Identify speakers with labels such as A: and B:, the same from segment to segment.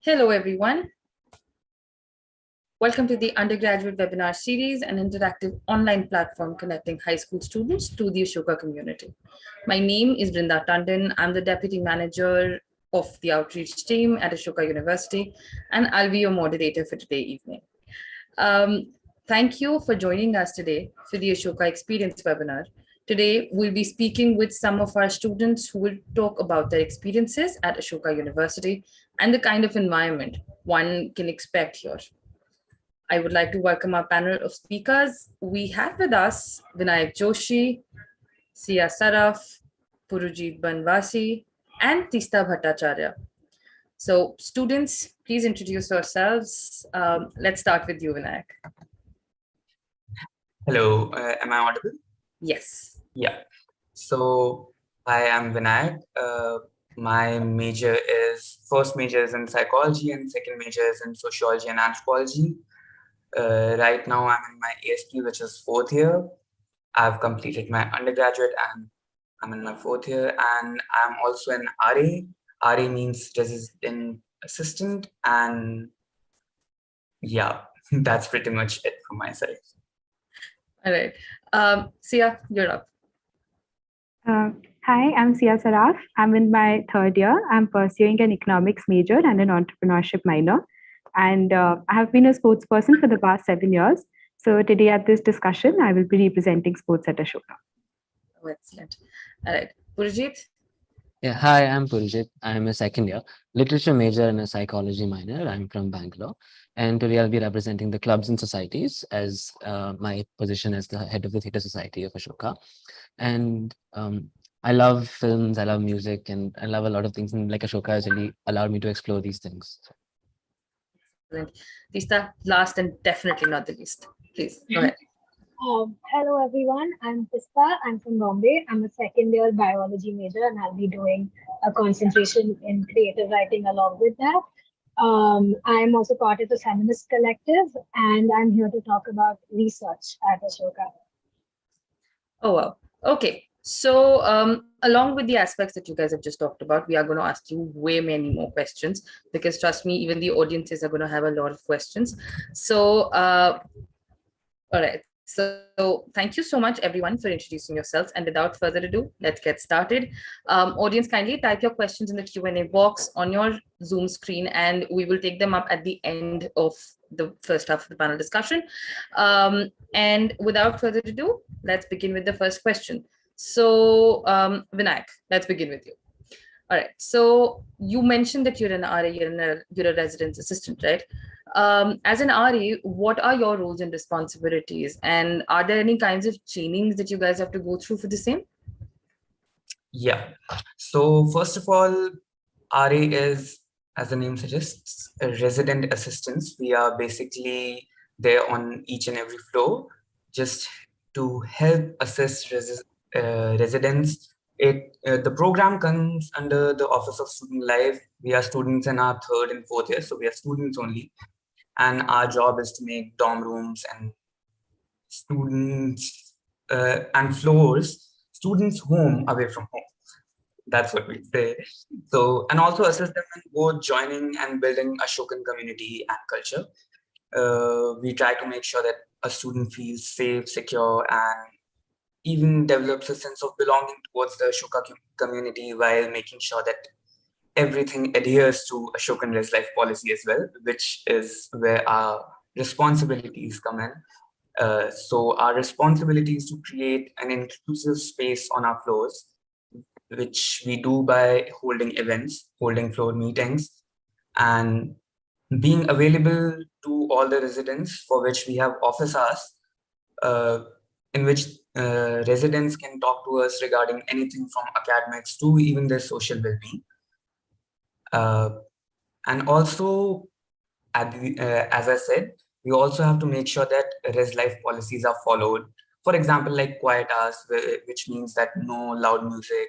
A: Hello, everyone. Welcome to the undergraduate webinar series, an interactive online platform connecting high school students to the Ashoka community. My name is Brinda Tandon. I'm the Deputy Manager of the Outreach team at Ashoka University, and I'll be your moderator for today evening. Thank you for joining us today for the Ashoka Experience webinar. Today, we'll be speaking with some of our students who will talk about their experiences at Ashoka University and the kind of environment one can expect here. I would like to welcome our panel of speakers. We have with us Vinayak Joshi, Sia Saraf, Purujit Banvasi, and Tista Bhattacharya. So students, please introduce yourselves. Let's start with you, Vinayak.
B: Hello, am I audible?
A: Yes.
B: Yeah. So I am Vinayak. My first major is in psychology and second major is in sociology and anthropology. Right now I'm in my ASP, which is fourth year. I've completed my undergraduate and I'm in my fourth year, and I'm also an RA. RA means resident assistant, and yeah, that's pretty much it from my side.
A: All right. Sia, you're up.
C: Hi, I'm Sia Saraf. I'm in my third year. I'm pursuing an economics major and an entrepreneurship minor. And I have been a sports person for the past 7 years. So today at this discussion, I will be representing sports at Ashoka.
A: Oh, excellent. All right. Purujit?
D: Yeah, hi, I'm Purujit. I'm a second year literature major and a psychology minor. I'm from Bangalore. And today I'll be representing the clubs and societies as my position as the head of the Theatre Society of Ashoka. And I love films, I love music, and I love a lot of things. And like Ashoka has really allowed me to explore these things.
A: Excellent. Tista, last and definitely not the least. Please, go ahead.
E: Hello everyone, I'm Tista. I'm from Bombay. I'm a second year biology major and I'll be doing a concentration in creative writing along with that. I'm also part of the Feminist Collective and I'm here to talk about research at Ashoka.
A: Oh, wow. Okay. So along with the aspects that you guys have just talked about, we are going to ask you way many more questions because trust me, even the audiences are going to have a lot of questions. So, all right. So thank you so much, everyone, for introducing yourselves. And without further ado, let's get started. Audience, kindly type your questions in the Q&A box on your Zoom screen, and we will take them up at the end of the first half of the panel discussion. And without further ado, let's begin with the first question. So Vinayak, let's begin with you. All right. So you mentioned that you're an RA, you're a residence assistant, right? As an RA, what are your roles and responsibilities? And are there any kinds of trainings that you guys have to go through for the same?
B: Yeah. So first of all, RA is, as the name suggests, a resident assistants. We are basically there on each and every floor just to help assist residents. The program comes under the Office of Student Life. We are students in our third and fourth year, so we are students only. And our job is to make dorm rooms and students and floors, students' home away from home. That's what we say. So, and also assist them in both joining and building Ashokan community and culture. We try to make sure that a student feels safe, secure, and even develops a sense of belonging towards the Ashoka community while making sure that everything adheres to Ashokan Res Life policy as well, which is where our responsibilities come in. So our responsibility is to create an inclusive space on our floors, which we do by holding events, holding floor meetings, and being available to all the residents, for which we have office hours, in which residents can talk to us regarding anything from academics to even their social well-being. And also, as I said, we also have to make sure that Res Life policies are followed. For example, like quiet hours, which means that no loud music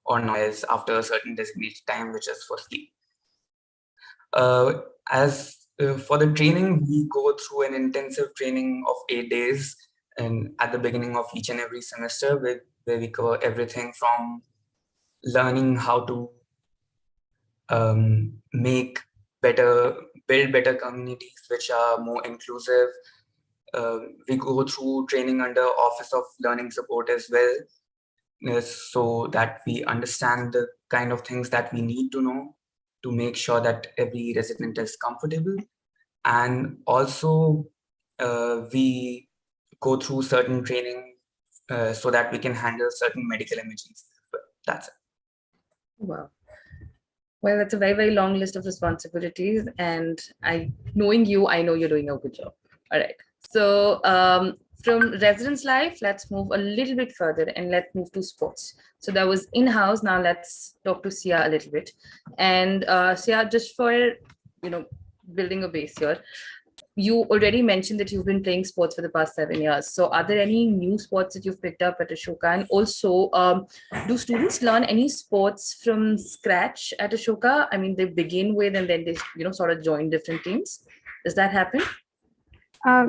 B: or noise after a certain designated time, which is for sleep. For the training, we go through an intensive training of 8 days, and at the beginning of each and every semester, where we cover everything from learning how to make build better communities which are more inclusive. We go through training under Office of Learning Support as well, so that we understand the kind of things that we need to know to make sure that every resident is comfortable. And also we go through certain training so that we can handle certain medical emergencies. But that's it.
A: Wow. Well, that's a very, very long list of responsibilities. And knowing you, I know you're doing a good job. All right. So from residence life, let's move a little bit further and let's move to sports. So that was in-house. Now let's talk to Sia a little bit. And Sia, just for, building a base here, you already mentioned that you've been playing sports for the past 7 years. So are there any new sports that you've picked up at Ashoka? And also, do students learn any sports from scratch at Ashoka? I mean, they begin with and then they, sort of join different teams. Does that happen?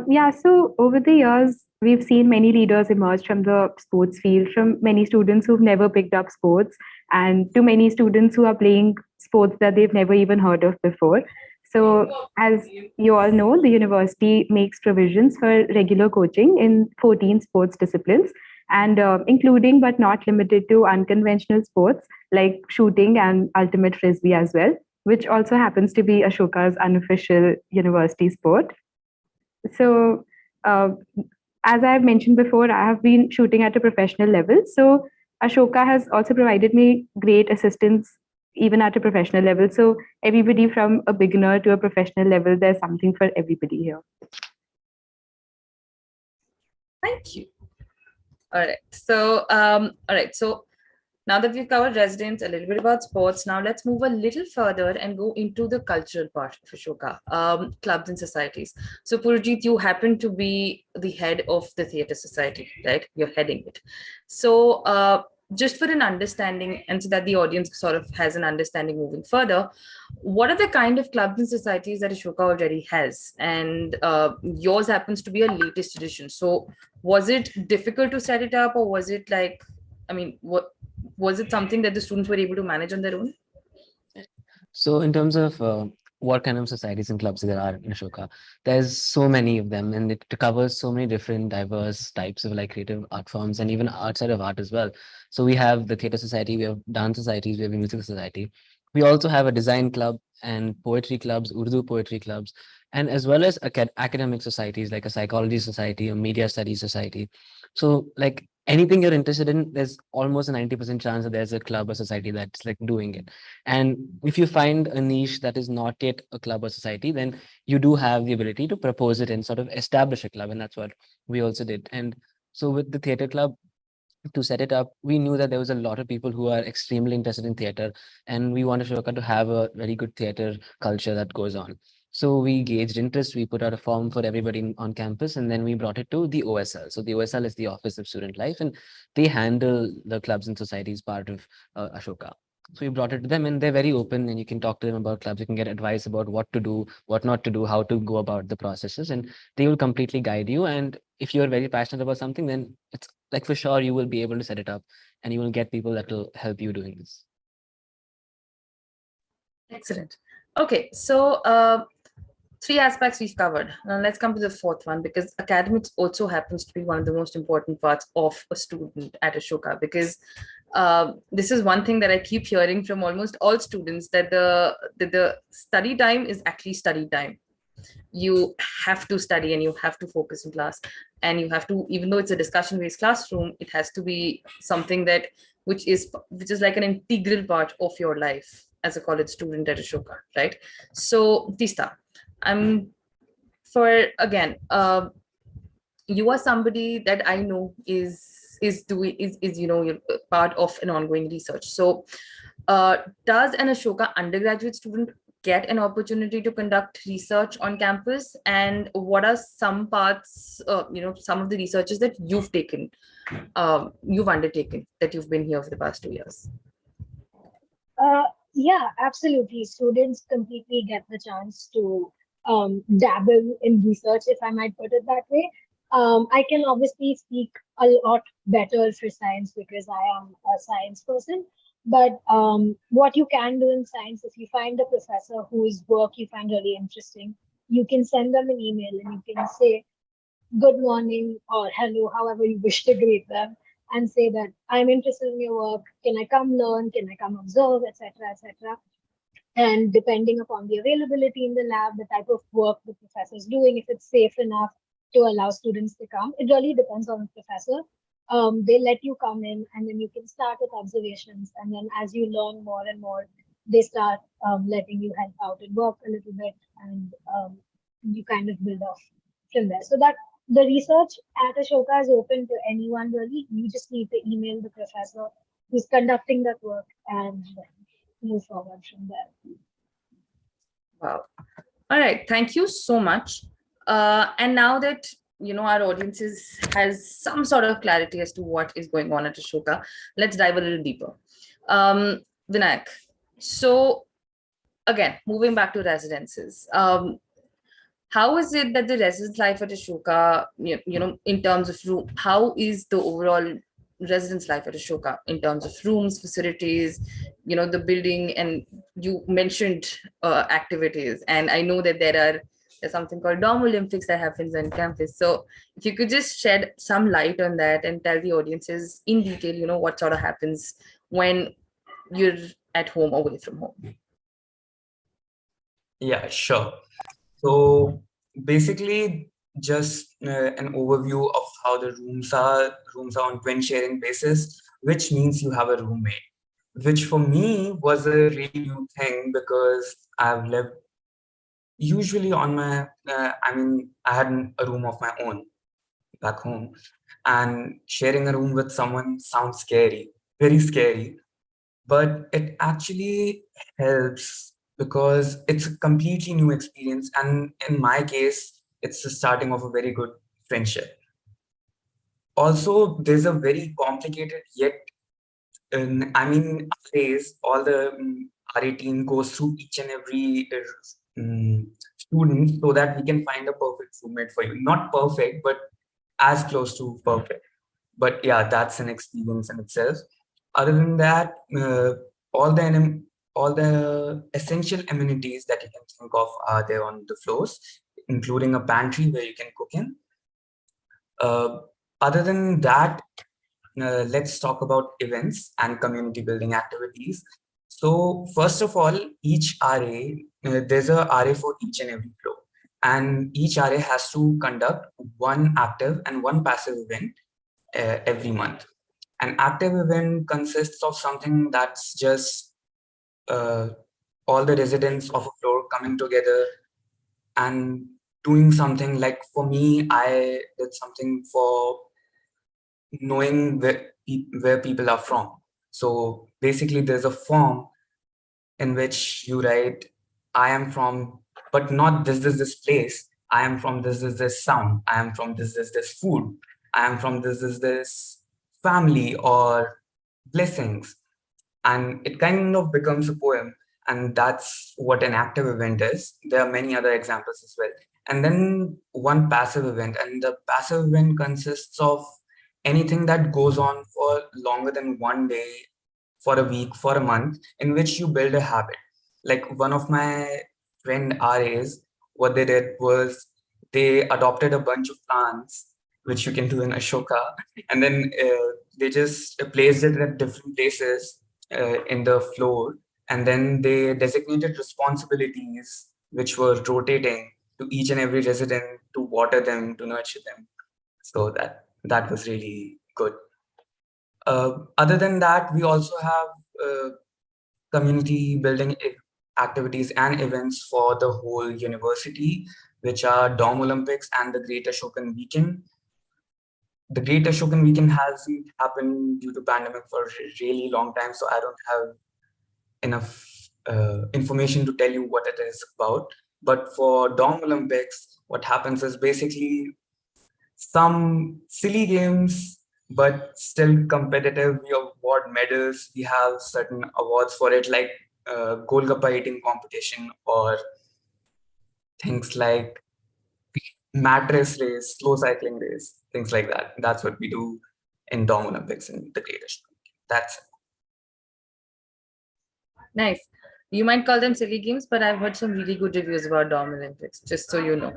C: Yeah, so over the years, we've seen many leaders emerge from the sports field, from many students who've never picked up sports, and to many students who are playing sports that they've never even heard of before. So, as you all know, the university makes provisions for regular coaching in 14 sports disciplines, and including but not limited to unconventional sports like shooting and ultimate frisbee as well, which also happens to be Ashoka's unofficial university sport. So, as I've mentioned before, I have been shooting at a professional level. So, Ashoka has also provided me great assistance even at a professional level. So, everybody from a beginner to a professional level, there's something for everybody here.
A: Thank you. All right. So, now that we've covered residence, a little bit about sports, now let's move a little further and go into the cultural part of Ashoka, clubs and societies. So Purjit, you happen to be the head of the theatre society, right? You're heading it. So just for an understanding and so that the audience sort of has an understanding moving further, what are the kind of clubs and societies that Ashoka already has? And yours happens to be a latest edition. So was it difficult to set it up, or was it like, was it something that the students were able to manage on their own?
D: So in terms of what kind of societies and clubs there are in Ashoka, there's so many of them, and it covers so many different diverse types of like creative art forms and even outside of art as well. So we have the theatre society, we have dance societies, we have a music society. We also have a design club and poetry clubs, Urdu poetry clubs, and as well as academic societies like a psychology society, a media studies society. So like anything you're interested in, there's almost a 90% chance that there's a club or society that's like doing it. And if you find a niche that is not yet a club or society, then you do have the ability to propose it and sort of establish a club. And that's what we also did. And so with the theatre club, to set it up, we knew that there was a lot of people who are extremely interested in theatre, and we wanted Ashoka to have a very good theatre culture that goes on. So we gauged interest, we put out a form for everybody on campus, and then we brought it to the OSL. So the OSL is the Office of Student Life, and they handle the clubs and societies part of Ashoka. So we brought it to them, and they're very open, and you can talk to them about clubs. You can get advice about what to do, what not to do, how to go about the processes, and they will completely guide you. And if you're very passionate about something, then it's like for sure you will be able to set it up, and you will get people that will help you doing this.
A: Excellent. Okay, so 3 aspects we've covered. Now let's come to the 4th one, because academics also happens to be one of the most important parts of a student at Ashoka, because this is one thing that I keep hearing from almost all students, that the study time is actually study time. You have to study and you have to focus in class, and you have to, even though it's a discussion based classroom, it has to be something that which is like an integral part of your life as a college student at Ashoka, right? So Tista, you are somebody that I know is you're part of an ongoing research. So does an Ashoka undergraduate student get an opportunity to conduct research on campus, and what are some parts, some of the researches that you've undertaken, that you've been here for the past 2 years?
E: Yeah, absolutely. Students completely get the chance to dabble in research, if I might put it that way. I can obviously speak a lot better for science because I am a science person. But what you can do in science, if you find a professor whose work you find really interesting, you can send them an email and you can say good morning or hello, however you wish to greet them, and say that I'm interested in your work. Can I come learn? Can I come observe, etc., etc. And depending upon the availability in the lab, the type of work the professor is doing, if it's safe enough to allow students to come, it really depends on the professor. They let you come in and then you can start with observations. And then as you learn more and more, they start letting you help out and work a little bit, and you kind of build off from there. So that the research at Ashoka is open to anyone really. You just need to email the professor who's conducting that work and move forward from there.
A: Wow. All right. Thank you so much. And now that our audiences has some sort of clarity as to what is going on at Ashoka, let's dive a little deeper. Vinayak, so again, moving back to residences, how is it that the residence life at Ashoka, in terms of room, how is the overall residence life at Ashoka in terms of rooms, facilities, the building, and you mentioned activities, and I know that there's something called Dorm Olympics that happens on campus. So if you could just shed some light on that and tell the audiences in detail, what sort of happens when you're at home, away from home.
B: Yeah, sure. So basically, just an overview of how the rooms are. Rooms are on twin sharing basis, which means you have a roommate, which for me was a really new thing because I've lived usually on my, I had a room of my own back home, and sharing a room with someone sounds scary, very scary, but it actually helps because it's a completely new experience, and in my case it's the starting of a very good friendship. Also, there's a very complicated yet RAs, all the RA team goes through each and every student so that we can find a perfect roommate for you. Not perfect, but as close to perfect. But yeah, that's an experience in itself. Other than that, all the essential amenities that you can think of are there on the floors, including a pantry where you can cook in. Other than that, let's talk about events and community building activities. So first of all, each RA, there's a RA for each and every floor, and each RA has to conduct one active and one passive event every month. An active event consists of something that's just all the residents of a floor coming together and doing something. Like for me, I did something for knowing where people are from. So basically, there's a form in which you write, I am from, but not this place. I am from this sound. I am from this food. I am from this family or blessings. And it kind of becomes a poem. And that's what an active event is. There are many other examples as well. And then one passive event. And the passive event consists of anything that goes on for longer than one day, for a week, for a month, in which you build a habit. Like one of my friend RAs, what they did was they adopted a bunch of plants, which you can do in Ashoka, and then they just placed it at different places in the floor, and then they designated responsibilities which were rotating to each and every resident to water them, to nurture them. So that was really good. Other than that, we also have community building activities and events for the whole university, which are Dorm Olympics and the Great Ashokan Weekend. The Great Ashokan Weekend hasn't happened due to pandemic for a really long time, so I don't have enough information to tell you what it is about. But for Dorm Olympics, what happens is basically some silly games, but still competitive. We award medals. We have certain awards for it, like Golgappa eating competition or things like mattress race, slow cycling race, things like that. That's what we do in Dorm Olympics in the Great Ashram. That's it.
A: Nice. You might call them silly games, but I've heard some really good reviews about Dorm Olympics, just so you know.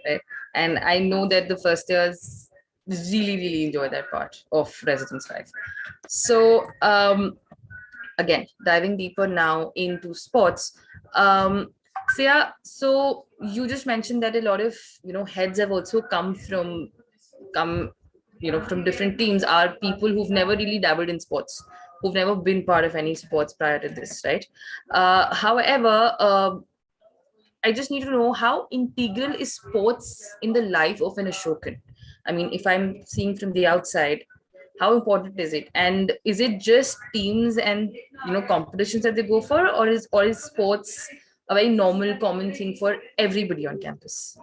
A: Right? And I know that the first years really enjoy that part of residence life. So again, diving deeper now into sports. Sia, so you just mentioned that a lot of heads have also come from different teams are people who've never really dabbled in sports, who've never been part of any sports prior to this, right? However, I just need to know how integral is sports in the life of an Ashokan. I mean, if I'm seeing from the outside, how important is it? And is it just teams and competitions that they go for, or is sports a very normal, common thing for everybody on campus?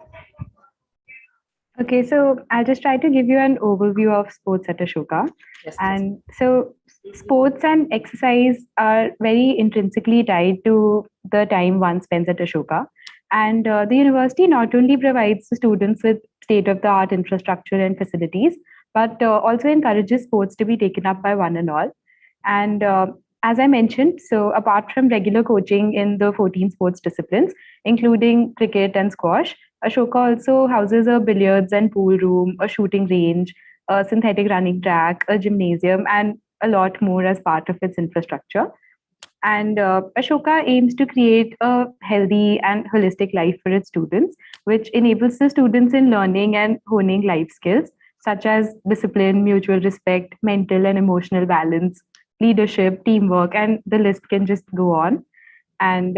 C: Okay, so I'll just try to give you an overview of sports at Ashoka.
A: Yes, please.
C: And so sports and exercise are very intrinsically tied to the time one spends at Ashoka. And the university not only provides the students with state of the art infrastructure and facilities, but also encourages sports to be taken up by one and all. And as I mentioned, so apart from regular coaching in the 14 sports disciplines, including cricket and squash, Ashoka also houses a billiards and pool room, a shooting range, a synthetic running track, a gymnasium, and a lot more as part of its infrastructure. And Ashoka aims to create a healthy and holistic life for its students, which enables the students in learning and honing life skills such as discipline, mutual respect, mental and emotional balance, leadership, teamwork, and the list can just go on. And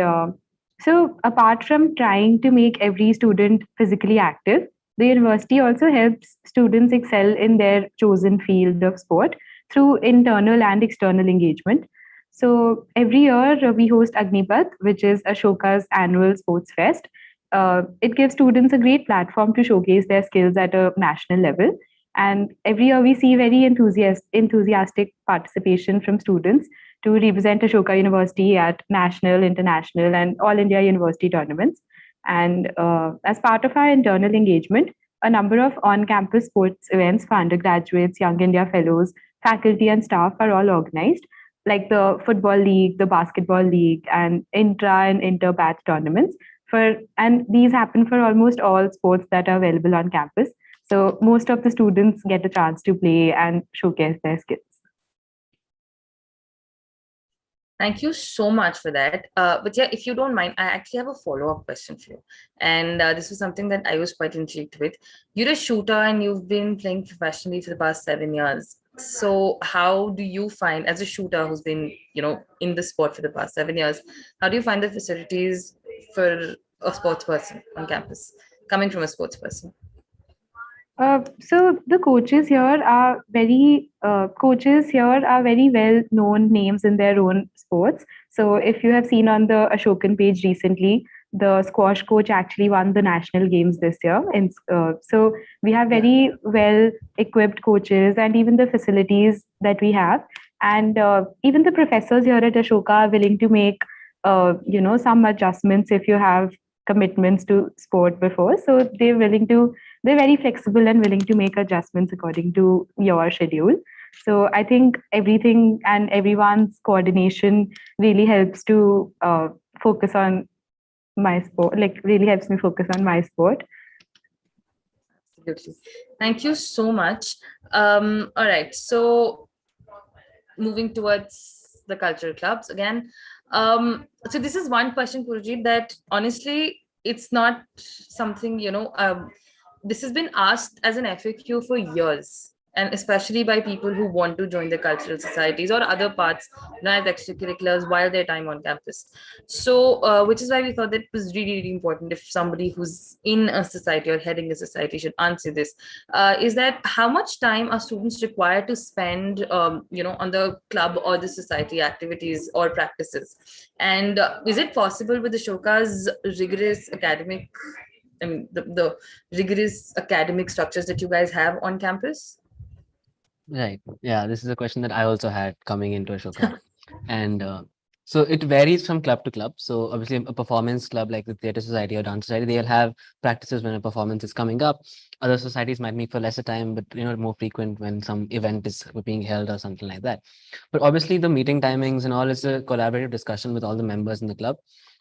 C: so, apart from trying to make every student physically active, the university also helps students excel in their chosen field of sport through internal and external engagement. So, every year we host Agnipath, which is Ashoka's annual sports fest. It gives students a great platform to showcase their skills at a national level. And every year we see very enthusiastic participation from students to represent Ashoka University at national, international, and all India university tournaments. And as part of our internal engagement, a number of on campus sports events for undergraduates, Young India Fellows, faculty, and staff are all organized, like the Football League, the Basketball League, and intra and inter batch tournaments. And these happen for almost all sports that are available on campus. So most of the students get a chance to play and showcase their skills.
A: Thank you so much for that. But yeah, if you don't mind, I actually have a follow-up question for you. And this was something that I was quite intrigued with. You're a shooter and you've been playing professionally for the past 7 years. So how do you find, as a shooter who's been, in the sport for the past 7 years, how do you find the facilities for a sports person on campus, coming from a sports person?
C: So the coaches here are very well known names in their own sports. So if you have seen on the Ashokan page recently, the squash coach actually won the national games this year. And so we have very well equipped coaches, and even the facilities that we have, and even the professors here at Ashoka are willing to make some adjustments if you have commitments to sport before. So they're very flexible and willing to make adjustments according to your schedule. So I think everything and everyone's coordination really helps to focus on my sport, like really helps me focus on my sport.
A: Absolutely. Thank you so much. All right. So moving towards the cultural clubs again. So this is one question, Purjit, that honestly, it's not something, this has been asked as an FAQ for years, and especially by people who want to join the cultural societies or other parts, as extracurriculars while their time on campus. So, which is why we thought that it was really important if somebody who's in a society or heading a society should answer this. Is that how much time are students required to spend, on the club or the society activities or practices? And is it possible with the Ashoka's rigorous academic, the rigorous academic structures that you guys have on campus?
D: Right. Yeah, this is a question that I also had coming into Ashoka. And So it varies from club to club. So obviously a performance club like the theatre society or dance society, they'll have practices when a performance is coming up. Other societies might meet for lesser time, but more frequent when some event is being held or something like that. But obviously the meeting timings and all is a collaborative discussion with all the members in the club.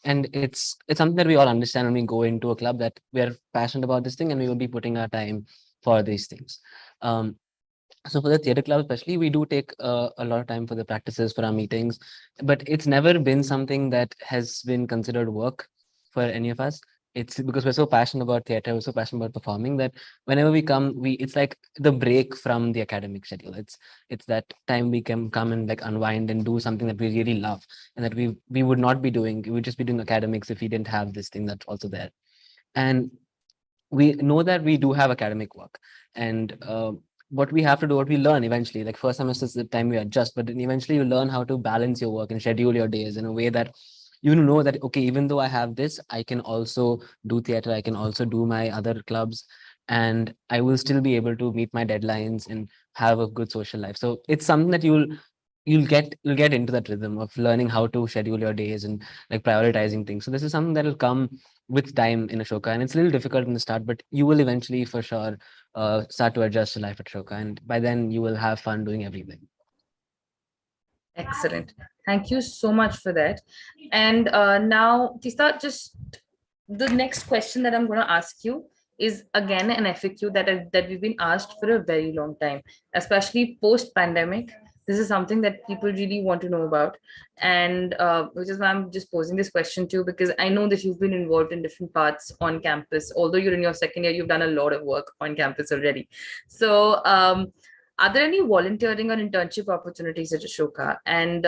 D: And it's something that we all understand when we go into a club, that we're passionate about this thing and we will be putting our time for these things. Um, so for the theater club especially, we do take a lot of time for the practices, for our meetings, but it's never been something that has been considered work for any of us. It's because we're so passionate about theater, we're so passionate about performing, that whenever we come, we it's like the break from the academic schedule. It's that time we can come and like unwind and do something that we really love, and that we would not be doing. We would just be doing academics if we didn't have this thing that's also there. And we know that we do have academic work, and what we have to do, what we learn eventually, like first semester is the time we adjust, but then eventually you learn how to balance your work and schedule your days in a way that you know that, okay, even though I have this, I can also do theater, I can also do my other clubs, and I will still be able to meet my deadlines and have a good social life. So it's something that you'll get into that rhythm of learning how to schedule your days and like prioritizing things. So this is something that will come with time in Ashoka, and it's a little difficult in the start, but you will eventually for sure start to adjust to life at Ashoka, and by then you will have fun doing everything.
A: Excellent. Thank you so much for that. And now, Tista, just the next question that I'm going to ask you is again an FAQ that we've been asked for a very long time, especially post-pandemic. This is something that people really want to know about, and which is why I'm just posing this question to you, because I know that you've been involved in different parts on campus. Although you're in your second year, you've done a lot of work on campus already. So, are there any volunteering or internship opportunities at Ashoka? And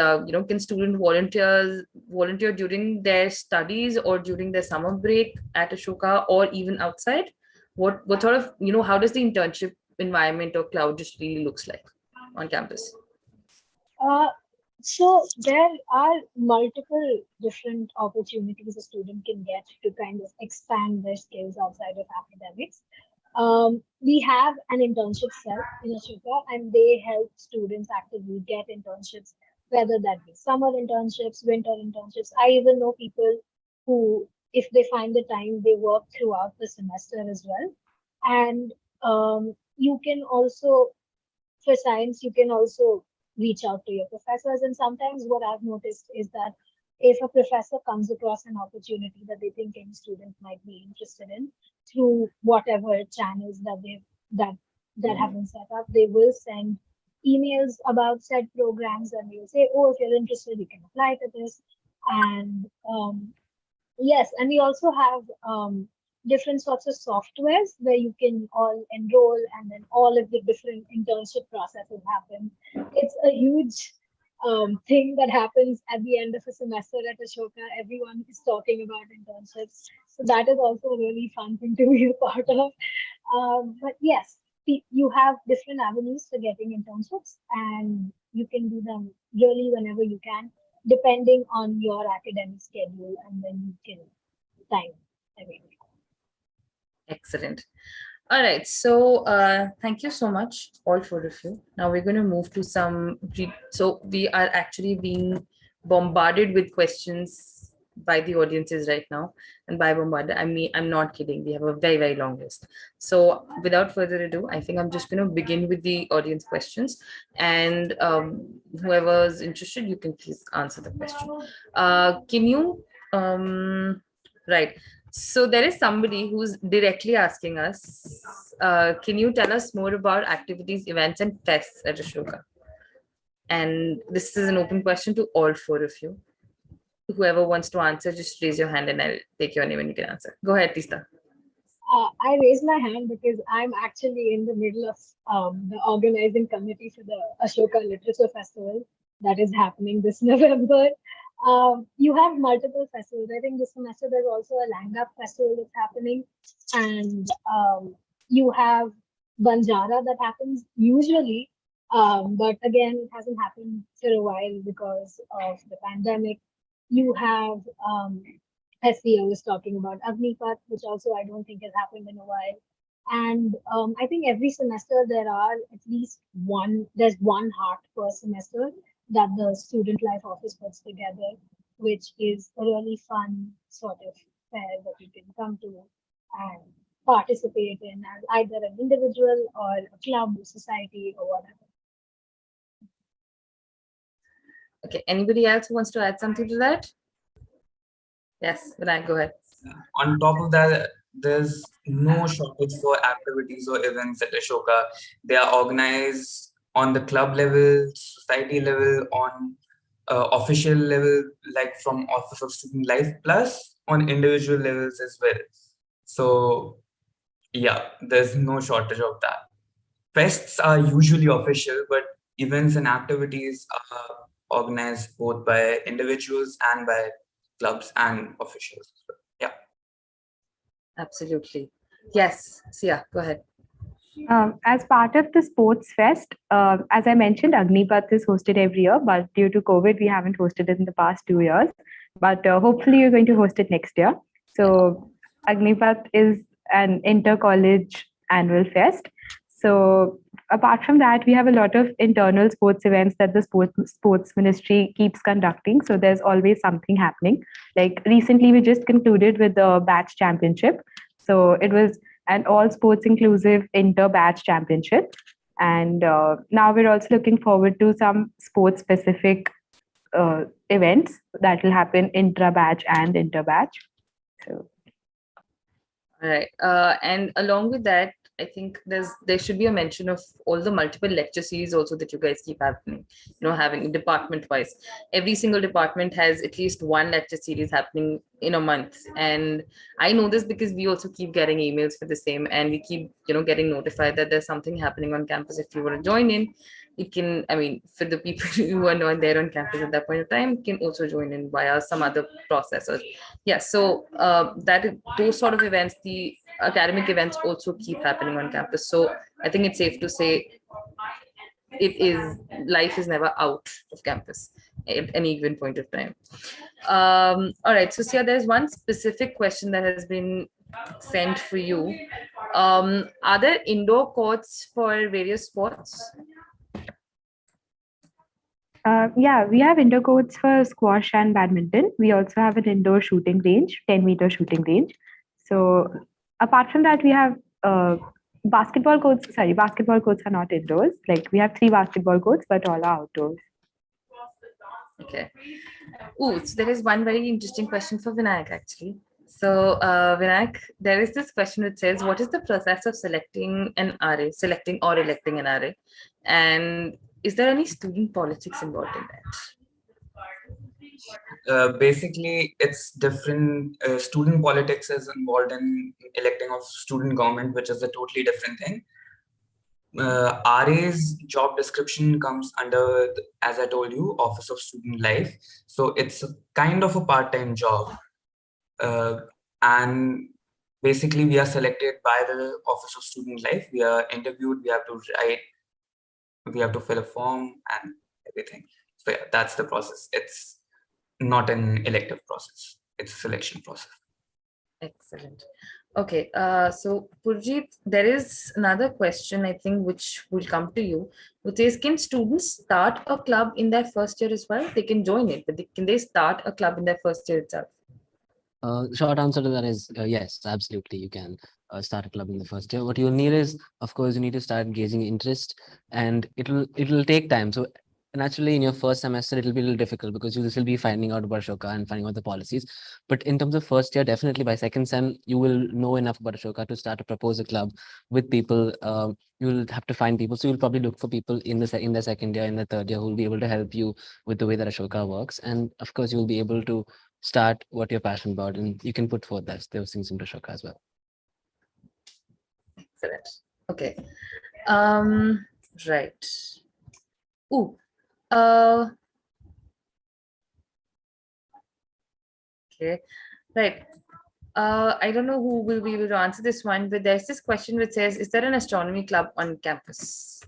A: can student volunteer during their studies or during their summer break at Ashoka or even outside? What sort of how does the internship environment or cloud just really looks like on campus?
E: Uh, so there are multiple different opportunities a student can get to kind of expand their skills outside of academics. We have an internship cell in Ashoka, and they help students actively get internships, whether that be summer internships, winter internships. I even know people who, if they find the time, they work throughout the semester as well. And you can also, for science, you can also reach out to your professors. And sometimes what I've noticed is that if a professor comes across an opportunity that they think any student might be interested in through whatever channels that have been set up, they will send emails about said programs, and they'll say, oh, if you're interested, you can apply to this. And yes, and we also have different sorts of softwares where you can all enroll, and then all of the different internship processes happen. It's a huge thing that happens at the end of a semester at Ashoka. Everyone is talking about internships. So that is also a really fun thing to be a part of. But yes, you have different avenues for getting internships, and you can do them really whenever you can, depending on your academic schedule and when you can time everything.
A: Excellent. All right. So thank you so much, all four of you. Now we're going to move to so we are actually being bombarded with questions by the audiences right now. And by bombarded, I mean, I'm not kidding. We have a very, very long list. So without further ado, I think I'm just going to begin with the audience questions. And whoever's interested, you can please answer the question. Can you, right. So there is somebody who's directly asking us, can you tell us more about activities, events, and fests at Ashoka? And this is an open question to all four of you. Whoever wants to answer, just raise your hand and I'll take your name and you can answer. Go ahead, Tista.
E: I raise my hand because I'm actually in the middle of the organizing committee for the Ashoka Literature Festival that is happening this November. You have multiple festivals. I think this semester there's also a Langap festival that's happening, and you have Banjara that happens usually, but again it hasn't happened for a while because of the pandemic. You have SEO was talking about Agnipath, which also I don't think has happened in a while. And I think every semester there are at least there's one heart per semester. that the student life office puts together, which is a really fun sort of fair that you can come to and participate in as either an individual or a club, society, or whatever.
A: Okay, anybody else who wants to add something to that? Yes, Vinayak, go ahead.
B: On top of that, there's no shortage for activities or events at Ashoka. They are organized on the club level, society level, on official level, like from Office of Student Life, plus on individual levels as well. So yeah, there's no shortage of that. Fests are usually official, but events and activities are organized both by individuals and by clubs and officials. Yeah.
A: Absolutely. Yes, Sia, go ahead.
C: As part of the Sports Fest, as I mentioned, Agnipath is hosted every year, but due to COVID, we haven't hosted it in the past 2 years. But hopefully, you're going to host it next year. So, Agnipath is an inter-college annual fest. So, apart from that, we have a lot of internal sports events that the sports ministry keeps conducting. So, there's always something happening. Like recently, we just concluded with the batch championship. So, it was an all sports inclusive inter batch championship. And now we're also looking forward to some sports specific events that will happen intra batch and inter batch. So,
A: All right. And along with that, I think there should be a mention of all the multiple lecture series also that you guys keep happening, having department wise. Every single department has at least one lecture series happening in a month. And I know this because we also keep getting emails for the same, and we keep, getting notified that there's something happening on campus. If you want to join in, you can, for the people who are not there on campus at that point of time, can also join in via some other process. Yeah, so those sort of events, the academic events also keep happening on campus. So I think it's safe to say life is never out of campus at any given point of time. All right, so Sia, there's one specific question that has been sent for you. Are there indoor courts for various sports?
C: Yeah, we have indoor courts for squash and badminton. We also have an indoor shooting range, 10-meter shooting range. So apart from that, we have basketball courts. Sorry, basketball courts are not indoors. Like we have 3 basketball courts, but all are outdoors.
A: Okay. Oh, so there is one very interesting question for Vinayak actually. So Vinayak, there is this question which says, what is the process of selecting or electing an RA? And is there any student politics involved in that?
B: Basically, it's different. Student politics is involved in electing of student government, which is a totally different thing. RA's job description comes under, as I told you, Office of Student Life. So it's kind of a part-time job. And basically, we are selected by the Office of Student Life. We are interviewed, we have to write, we have to fill a form and everything. So yeah, that's the process. It's not an elective process. It's a selection process.
A: Excellent. Okay, so Purjit, there is another question, I think, which will come to you, which is, can students start a club in their first year as well? They can join it, but can they start a club in their first year itself?
D: Short answer to that is yes, absolutely. You can start a club in the first year. What you'll need is, of course, you need to start gauging interest, and it'll take time. So naturally, in your first semester, it'll be a little difficult because you'll still be finding out about Ashoka and finding out the policies. But in terms of first year, definitely by second sem, you will know enough about Ashoka to start to propose a club with people. You will have to find people. So you'll probably look for people in the second year, in the third year, who will be able to help you with the way that Ashoka works. And of course, you'll be able to start what you're passionate about, and you can put forth those things into Ashoka as well.
A: Excellent. Okay. Right. Ooh. Okay. Right. I don't know who will be able to answer this one, but there's this question which says, is there an astronomy club on campus?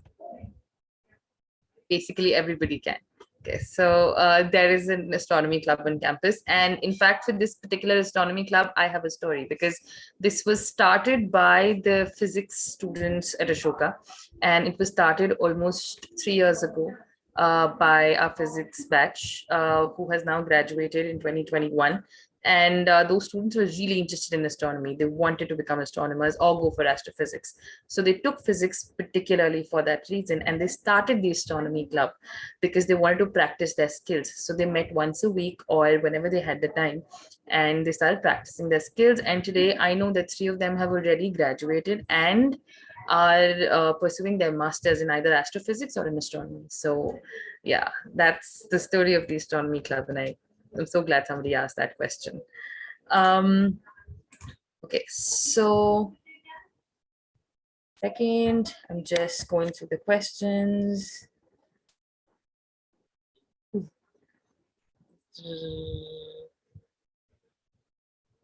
A: Basically, everybody can. Okay, so there is an astronomy club on campus. And in fact, for this particular astronomy club, I have a story because this was started by the physics students at Ashoka. And it was started almost 3 years ago. by our physics batch, who has now graduated in 2021. And those students were really interested in astronomy. They wanted to become astronomers or go for astrophysics. So they took physics particularly for that reason, and they started the astronomy club because they wanted to practice their skills. So they met once a week or whenever they had the time, and they started practicing their skills. And today I know that 3 of them have already graduated and are pursuing their masters in either astrophysics or in astronomy. So yeah, that's the story of the astronomy club, and I'm so glad somebody asked that question. Okay, so second, I'm just going through the questions.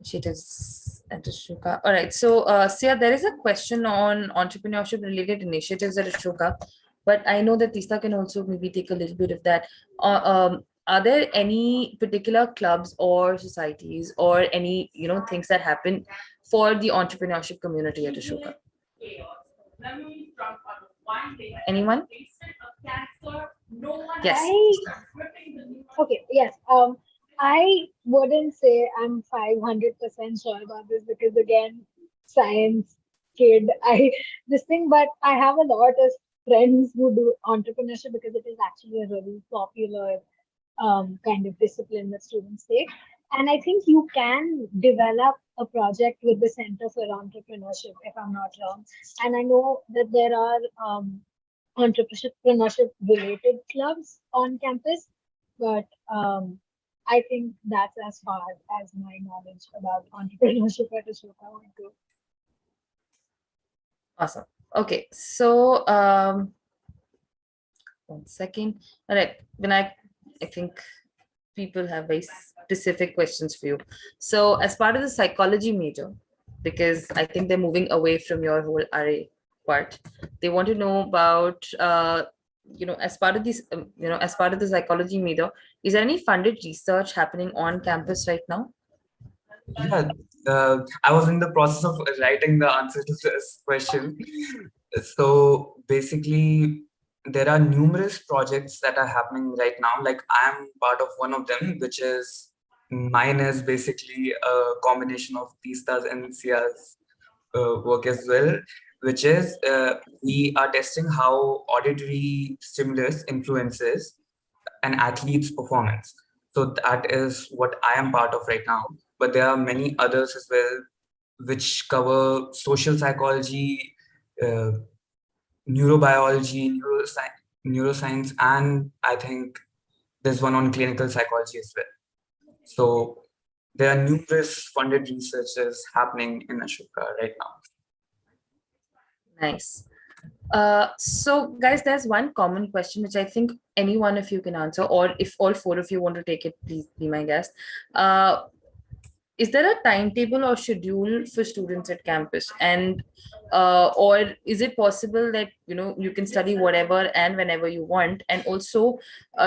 A: Initiatives at Ashoka. All right, so Sia, there is a question on entrepreneurship related initiatives at Ashoka, but I know that Tista can also maybe take a little bit of that. Are there any particular clubs or societies or any things that happen for the entrepreneurship community at Ashoka? Anyone? Yes.
E: Okay, yes. I wouldn't say I'm 500% sure about this because again, science kid, this thing, but I have a lot of friends who do entrepreneurship because it is actually a really popular kind of discipline that students take. And I think you can develop a project with the Center for Entrepreneurship, if I'm not wrong. And I know that there are entrepreneurship related clubs on campus, but I think that's as far as my knowledge about entrepreneurship at Ashoka would go.
A: Awesome. Okay, so 1 second. All right, I think people have very specific questions for you. So as part of the psychology major, because I think they're moving away from your whole RA part, they want to know about as part of this as part of the psychology major, is there any funded research happening on campus right now?
B: Yeah, I was in the process of writing the answer to this question. So basically, there are numerous projects that are happening right now. Like I am part of one of them, which is mine is basically a combination of Tista's and Sia's work as well, which is we are testing how auditory stimulus influences an athlete's performance. So that is what I am part of right now. But there are many others as well, which cover social psychology, uh, neurobiology, neuroscience, and I think there's one on clinical psychology as well. So there are numerous funded researches happening in Ashoka right now.
A: Nice. So guys, there's one common question which I think any one of you can answer, or if all 4 of you want to take it, please be my guest. Is there a timetable or schedule for students at campus, and or is it possible that you can study whatever and whenever you want? And also,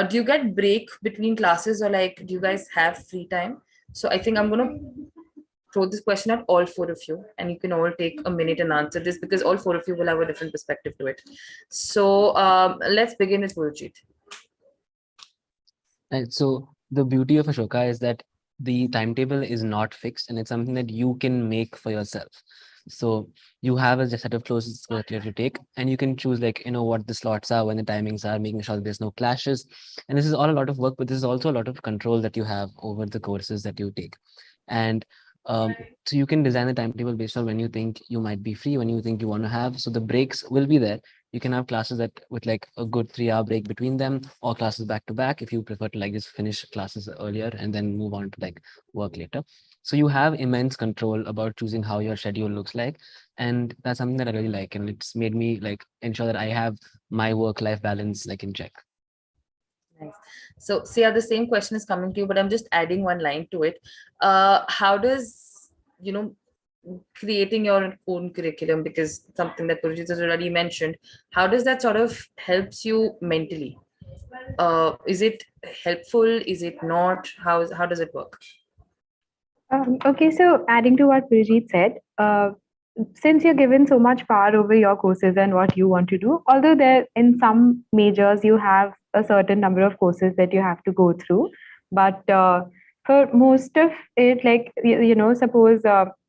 A: do you get break between classes, or like do you guys have free time? So I think I'm gonna throw this question at all 4 of you, and you can all take a minute and answer this because all 4 of you will have a different perspective to it. So let's begin with Purjit.
D: Right. So the beauty of Ashoka is that the timetable is not fixed and it's something that you can make for yourself. So you have a set of courses that you have to take, and you can choose what the slots are, when the timings are, making sure that there's no clashes. And this is all a lot of work, but this is also a lot of control that you have over the courses that you take. And so you can design the timetable based on when you think you might be free, when you think you want to have. So the breaks will be there. You can have classes that with like a good 3-hour break between them, or classes back to back if you prefer to just finish classes earlier and then move on to work later. So you have immense control about choosing how your schedule looks like. And that's something that I really like. And it's made me ensure that I have my work-life balance in check.
A: Nice. So Sia, the same question is coming to you, but I'm just adding one line to it. How does creating your own curriculum, because something that Purjit has already mentioned, how does that sort of helps you mentally? Is it helpful? Is it not? How does it work?
C: Okay, so adding to what Purjit said, since you're given so much power over your courses and what you want to do, although there in some majors you have a certain number of courses that you have to go through. But for most of it, like, suppose,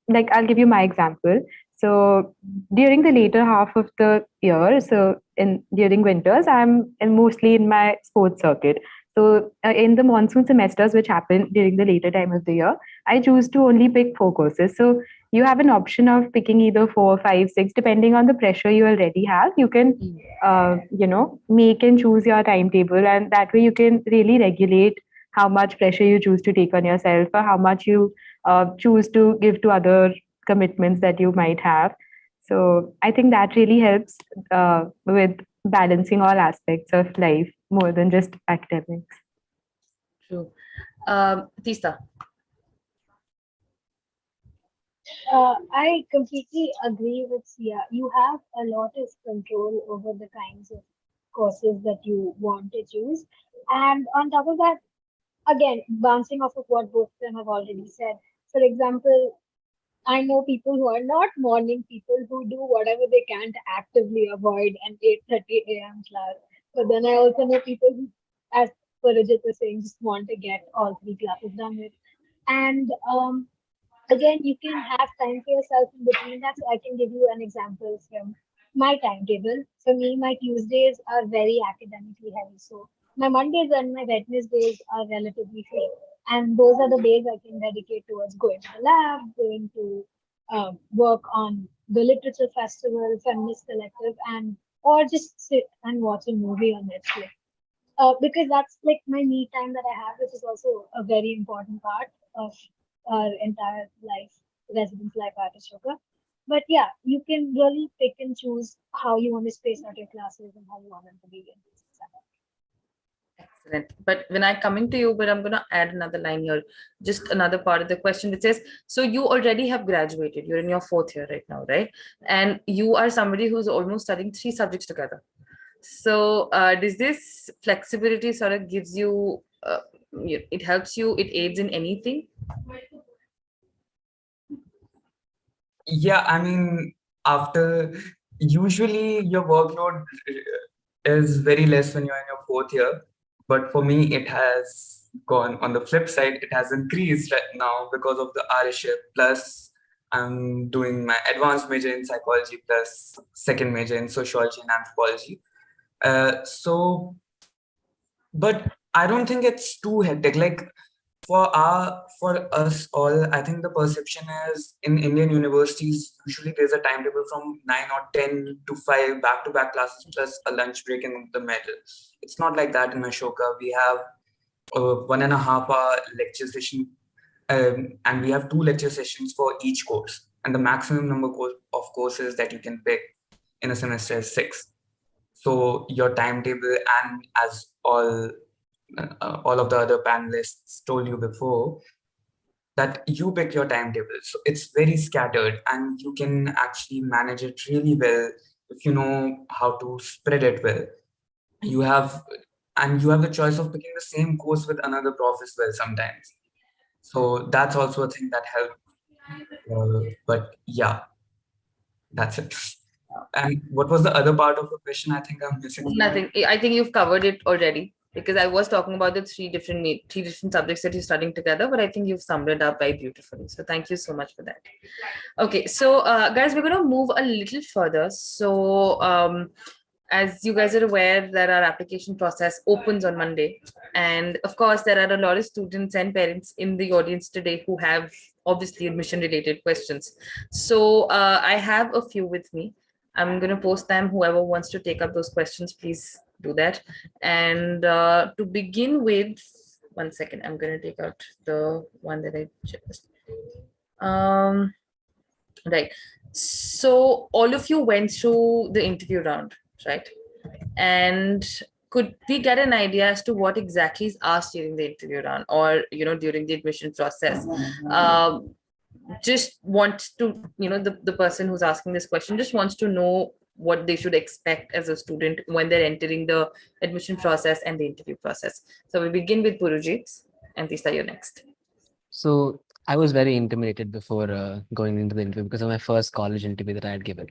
C: like, I'll give you my example. So during the later half of the year, so during winters, mostly in my sports circuit. So in the monsoon semesters, which happen during the later time of the year, I choose to only pick 4 courses. So you have an option of picking either 4, 5, 6, depending on the pressure you already have. You can, make and choose your timetable, and that way you can really regulate how much pressure you choose to take on yourself, or how much you choose to give to other commitments that you might have. So I think that really helps with balancing all aspects of life more than just academics.
A: True. Tista.
E: I completely agree with Sia. You have a lot of control over the kinds of courses that you want to choose. And on top of that, again, bouncing off of what both of them have already said. For example, I know people who are not morning people who do whatever they can to actively avoid an 8:30 a.m. class. But then I also know people who, as Parajit was saying, just want to get all 3 classes done with. And again, you can have time for yourself in between that. So I can give you an example from my timetable. For me, my Tuesdays are very academically heavy. So my Mondays and my Wednesdays are relatively free. And those are the days I can dedicate towards going to the lab, going to work on the literature festival, feminist collective, and or just sit and watch a movie on Netflix. Because that's like my me time that I have, which is also a very important part of our entire life, residence life at Ashoka. But yeah, you can really pick and choose how you want to space out your classes and how you want them to begin.
A: Excellent. But when I'm coming to you, but I'm going to add another line here, just another part of the question which says, so you already have graduated, you're in your 4th year right now, right? And you are somebody who's almost studying 3 subjects together. So does this flexibility sort of gives you, it helps you, it aids in anything?
B: Yeah, I mean, after usually your workload is very less when you're in your 4th year, but for me, it has gone on the flip side, it has increased right now because of the RShip. Plus, I'm doing my advanced major in psychology plus second major in sociology and anthropology. But I don't think it's too hectic. Like for us all, I think the perception is in Indian universities, usually there's a timetable from 9 or 10 to 5 back-to-back classes plus a lunch break in the middle. It's not like that in Ashoka. We have a 1.5 hour lecture session, and we have 2 lecture sessions for each course. And the maximum number of courses that you can pick in a semester is 6. So your timetable, and as all of the other panelists told you before, that you pick your timetable. So it's very scattered, and you can actually manage it really well if you know how to spread it well. You have the choice of picking the same course with another prof as well sometimes. So that's also a thing that helps. But yeah, that's it. And what was the other part of the question? I think I'm missing.
A: Nothing. I think you've covered it already, because I was talking about the three different subjects that you're studying together, but I think you've summed it up very beautifully. So thank you so much for that. Okay, so guys, we're going to move a little further. So as you guys are aware, that our application process opens on Monday. And of course, there are a lot of students and parents in the audience today who have obviously admission related questions. So I have a few with me. I'm going to post them. Whoever wants to take up those questions, please do that. And to begin with, 1 second, I'm going to take out the one that I just. Right. So all of you went through the interview round, right? And could we get an idea as to what exactly is asked during the interview round, or during the admission process? Just wants to, the person who's asking this question just wants to know what they should expect as a student when they're entering the admission process and the interview process. So we begin with Purujit, and Tista, you're next.
D: So I was very intimidated before going into the interview because of my first college interview that I had given.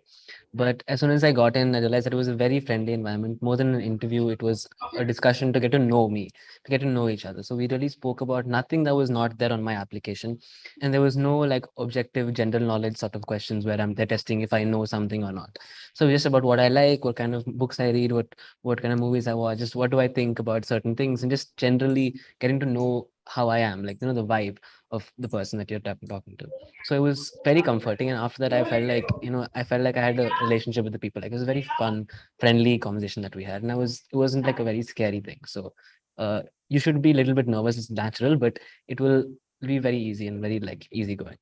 D: But as soon as I got in, I realized that it was a very friendly environment. More than an interview, it was a discussion to get to know me, to get to know each other. So we really spoke about nothing that was not there on my application. And there was no like objective general knowledge sort of questions where they're testing if I know something or not. So just about what I like, what kind of books I read, what kind of movies I watch, just what do I think about certain things, and just generally getting to know how I am, like, the vibe of the person that you're talking to. So it was very comforting. And after that, I felt like, I felt like I had a relationship with the people. Like it was a very fun, friendly conversation that we had. And it wasn't like a very scary thing. So you should be a little bit nervous. It's natural, but it will be very easy and very like easygoing.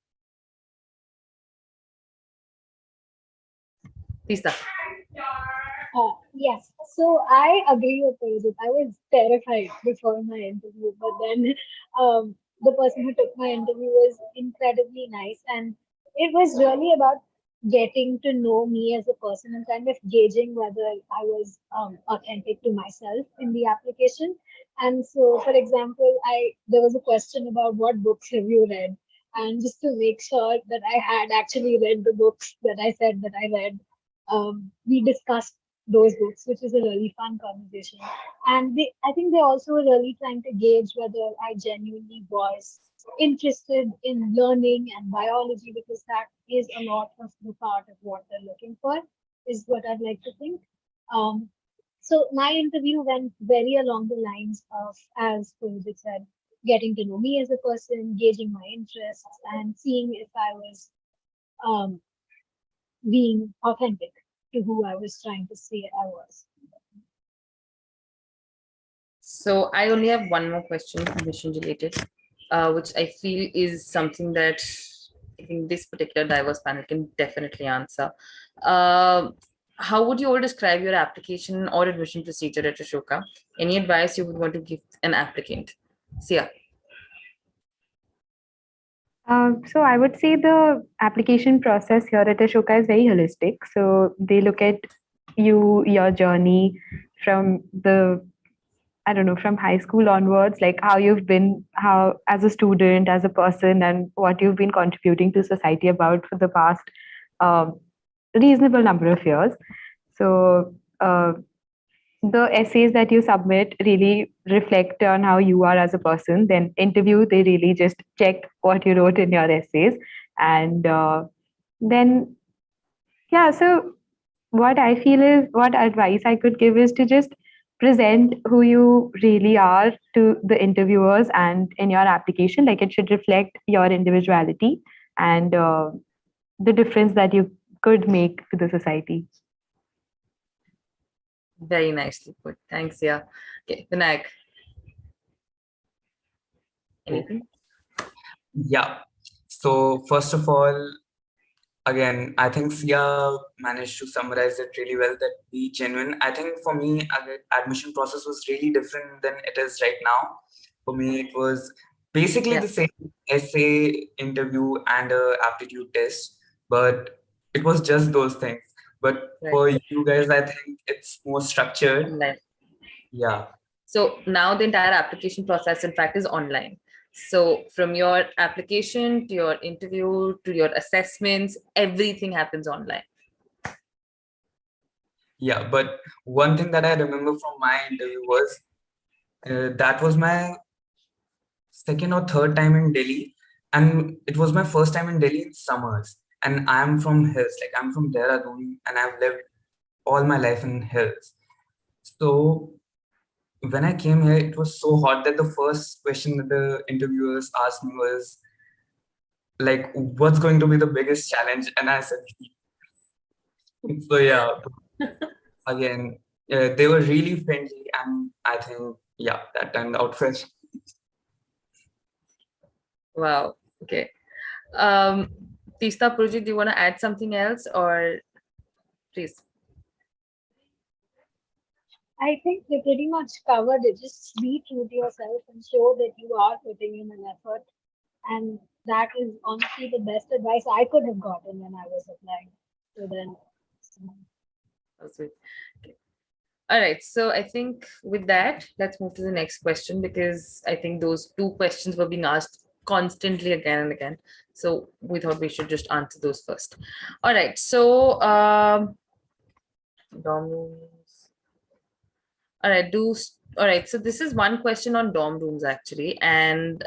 A: Tista.
E: Yes, so I agree with Parajit. I was terrified before my interview, but then the person who took my interview was incredibly nice, and it was really about getting to know me as a person and kind of gauging whether I was authentic to myself in the application. And so, for example, I there was a question about what books have you read, and just to make sure that I had actually read the books that I said that I read, we discussed those books, which is a really fun conversation. And I think they're also really trying to gauge whether I genuinely was interested in learning and biology, because that is a lot of the part of what they're looking for, is what I'd like to think. Um, so my interview went very along the lines of, as Purjit said, getting to know me as a person, gauging my interests, and seeing if I was um, being authentic to who I was trying to say I was.
A: So I only have one more question, admission related, which I feel is something that I think this particular diverse panel can definitely answer. Uh, how would you all describe your application or admission procedure at Ashoka? Any advice you would want to give an applicant? Sia.
C: So I would say the application process here at Ashoka is very holistic. So they look at your journey from I don't know, from high school onwards, like how you've been, how as a student, as a person, and what you've been contributing to society about for the past um, reasonable number of years. So the essays that you submit really reflect on how you are as a person. Then interview, they really just check what you wrote in your essays, and then yeah. So what I feel is, what advice I could give is to just present who you really are to the interviewers and in your application. Like it should reflect your individuality and the difference that you could make to the society.
A: Very nicely put. Thanks, Sia. Okay, Vinayak. Anything?
B: Yeah. So first of all, again, I think Sia managed to summarize it really well. That be genuine. I think for me, admission process was really different than it is right now. For me, it was basically the same essay, interview, and a aptitude test, but it was just those things. But for you guys, I think it's more structured.
A: Online.
B: Yeah.
A: So now the entire application process, in fact, is online. So from your application to your interview to your assessments, everything happens online.
B: Yeah, but one thing that I remember from my interview was that was my second or third time in Delhi, and it was my first time in Delhi in summers. And I'm from hills, like I'm from Dehradun, and I've lived all my life in hills. So when I came here, it was so hot that the first question that the interviewers asked me was like, "What's going to be the biggest challenge?" And I said, "Heat." So yeah, again, they were really friendly, and I think that turned out well.
A: Wow. Okay. Tista, Purjit, do you want to add something else, or please?
E: I think they pretty much covered it. Just be true to yourself and show that you are putting in an effort. And that is honestly the best advice I could have gotten when I was applying. So then,
A: Oh, sweet. Okay. All right. So I think with that, let's move to the next question, because I think those two questions were being asked constantly again and again. So we thought we should just answer those first. All right. So dorm rooms. All right. All right. So this is one question on dorm rooms actually, and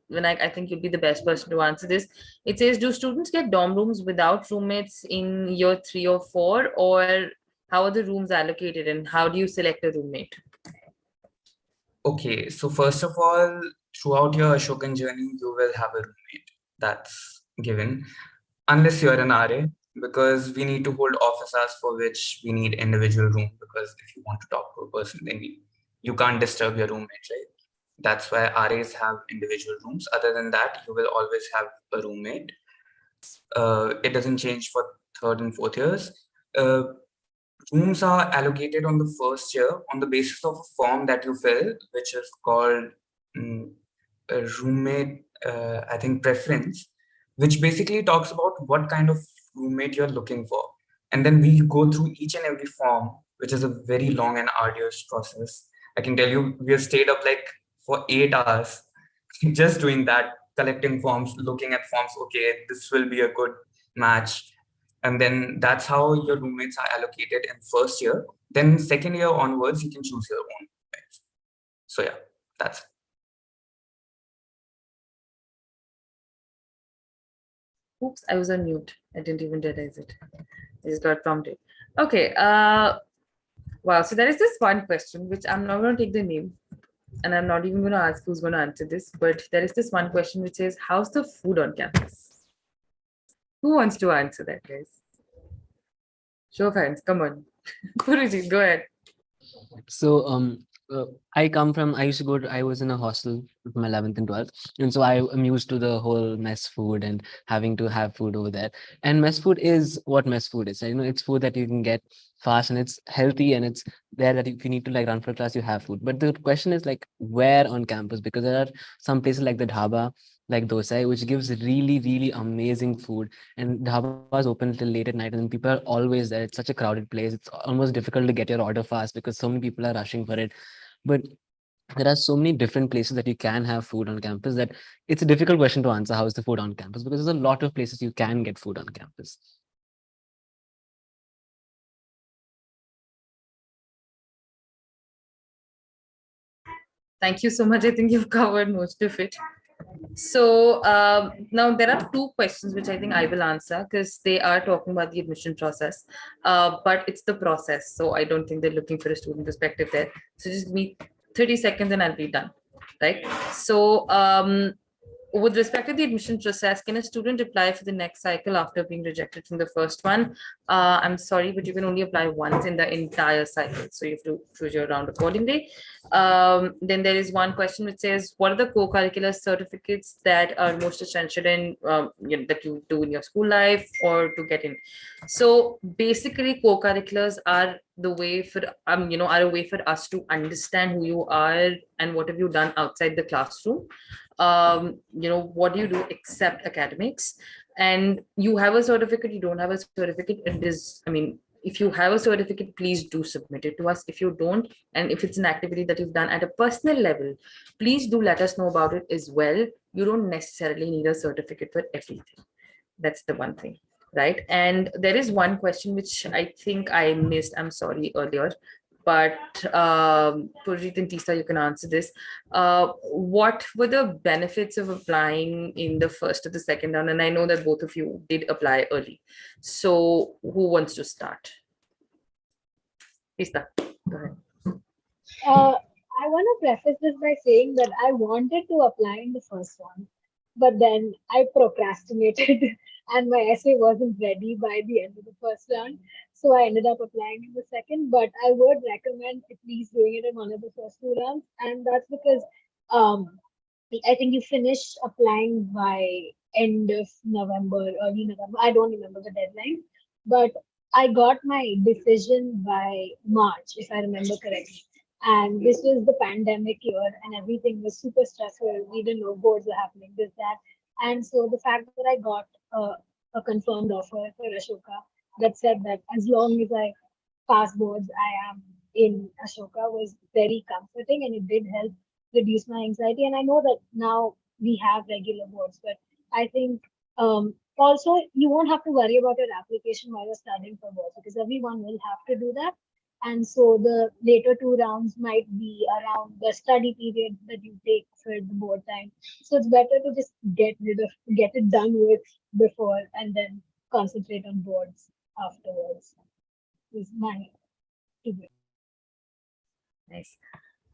A: when I think you'd be the best person to answer this. It says, do students get dorm rooms without roommates in year 3 or 4, or how are the rooms allocated, and how do you select a roommate?
B: Okay, so first of all, throughout your Ashokan journey, you will have a roommate. That's given. Unless you're an RA, because we need to hold office hours for which we need individual room, because if you want to talk to a person, then you can't disturb your roommate, right? That's why RAs have individual rooms. Other than that, you will always have a roommate. It doesn't change for third and fourth years. Uh, Rooms are allocated on the first year on the basis of a form that you fill, which is called a roommate, I think, preference, which basically talks about what kind of roommate you're looking for. And then we go through each and every form, which is a very long and arduous process. I can tell you, we have stayed up like for 8 hours just doing that, collecting forms, looking at forms. Okay, this will be a good match, and then that's how your roommates are allocated in first year. Then second year onwards, you can choose your own roommates. So yeah, that's it.
A: Oops, I was on mute. I didn't even realize it. I just got prompted. Okay. Wow. So there is this one question which I'm not going to take the name, and I'm not even going to ask who's going to answer this. But there is this one question which says, "How's the food on campus?" Who wants to answer that, guys? Show of hands. Come on, Purujit, go ahead.
D: So I used to I was in a hostel from 11th and 12th, and so I am used to the whole mess food and having to have food over there. And mess food is what mess food is. It's food that you can get fast and it's healthy, and it's there that if you need to like run for class, you have food. But the question is like where on campus, because there are some places like the dhaba, like Dosai, which gives really, really amazing food. And dhaba is open till late at night, and people are always there. It's such a crowded place. It's almost difficult to get your order fast because so many people are rushing for it. But there are so many different places that you can have food on campus that it's a difficult question to answer. How is the food on campus? Because there's a lot of places you can get food on campus.
A: Thank you so much. I think you've covered most of it. So now there are two questions which I think I will answer because they are talking about the admission process, but it's the process. So I don't think they're looking for a student perspective there. So just give me 30 seconds and I'll be done. Right. So with respect to the admission process, can a student apply for the next cycle after being rejected from the first one? I'm sorry, but you can only apply once in the entire cycle. So you have to choose your round accordingly. Then there is one question which says, what are the co-curricular certificates that are most essential in that you do in your school life or to get in? So basically, co-curriculars are the way for are a way for us to understand who you are and what have you done outside the classroom. What do you do except academics? And you have a certificate, you don't have a certificate, if you have a certificate, please do submit it to us. If you don't, and if it's an activity that you've done at a personal level, please do let us know about it as well. You don't necessarily need a certificate for everything. That's the one thing, right? And there is one question which I think I missed, I'm sorry, earlier, but Purjit and Tista, you can answer this. What were the benefits of applying in the first or the second round? And I know that both of you did apply early. So who wants to start? Tista, go ahead.
E: I want to preface this by saying that I wanted to apply in the first one, but then I procrastinated and my essay wasn't ready by the end of the first round. So I ended up applying in the second, but I would recommend at least doing it in one of the first 2 rounds. And that's because I think you finish applying by end of November, early November. I don't remember the deadline, but I got my decision by March, if I remember correctly. And this was the pandemic year, and everything was super stressful. We didn't know boards were happening, this, that. And so the fact that I got a confirmed offer for Ashoka that said that as long as I pass boards, I am in Ashoka was very comforting, and it did help reduce my anxiety. And I know that now we have regular boards. But I think also you won't have to worry about your application while you're studying for boards, because everyone will have to do that. And so the later two rounds might be around the study period that you take for the board time. So it's better to just get it done with before and then concentrate on boards afterwards. Is my two.
A: Nice.